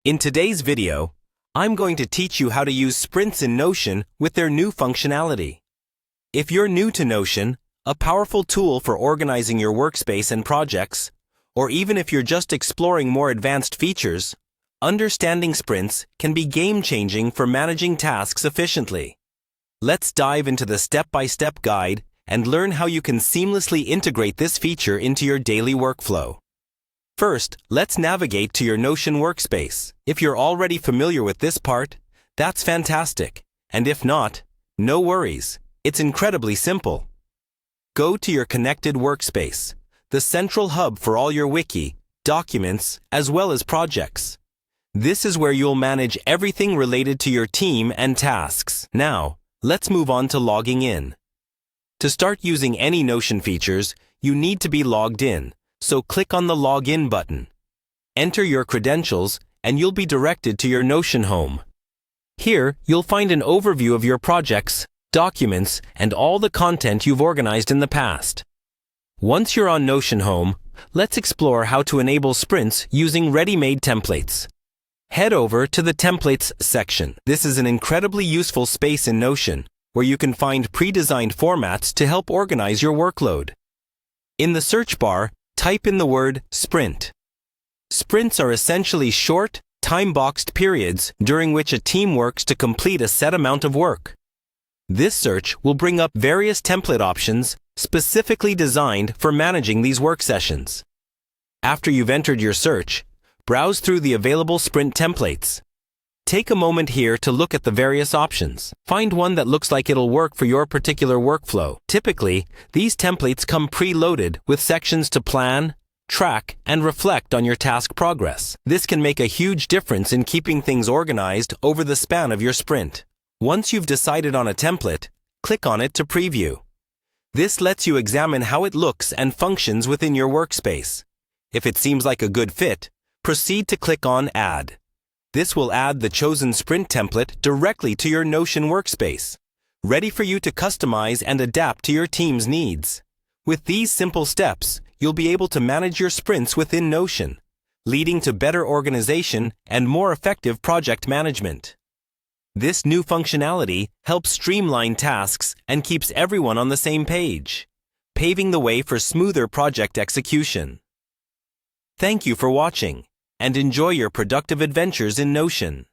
In today's video, I'm going to teach you how to use sprints in Notion with their new functionality. If you're new to Notion, a powerful tool for organizing your workspace and projects, or even if you're just exploring more advanced features, understanding sprints can be game-changing for managing tasks efficiently. Let's dive into the step-by-step guide and learn how you can seamlessly integrate this feature into your daily workflow. First, let's navigate to your Notion workspace. If you're already familiar with this part, that's fantastic. And if not, no worries. It's incredibly simple. Go to your connected workspace, the central hub for all your wiki, documents, as well as projects. This is where you'll manage everything related to your team and tasks. Now, let's move on to logging in. To start using any Notion features, you need to be logged in. So click on the Login button. Enter your credentials and you'll be directed to your Notion home. Here, you'll find an overview of your projects, documents, and all the content you've organized in the past. Once you're on Notion home, let's explore how to enable sprints using ready-made templates. Head over to the Templates section. This is an incredibly useful space in Notion where you can find pre-designed formats to help organize your workload. In the search bar, type in the word sprint. Sprints are essentially short, time-boxed periods during which a team works to complete a set amount of work. This search will bring up various template options specifically designed for managing these work sessions. After you've entered your search, browse through the available sprint templates. Take a moment here to look at the various options. Find one that looks like it'll work for your particular workflow. Typically, these templates come pre-loaded with sections to plan, track, and reflect on your task progress. This can make a huge difference in keeping things organized over the span of your sprint. Once you've decided on a template, click on it to preview. This lets you examine how it looks and functions within your workspace. If it seems like a good fit, proceed to click on Add. This will add the chosen sprint template directly to your Notion workspace, ready for you to customize and adapt to your team's needs. With these simple steps, you'll be able to manage your sprints within Notion, leading to better organization and more effective project management. This new functionality helps streamline tasks and keeps everyone on the same page, paving the way for smoother project execution. Thank you for watching, and enjoy your productive adventures in Notion.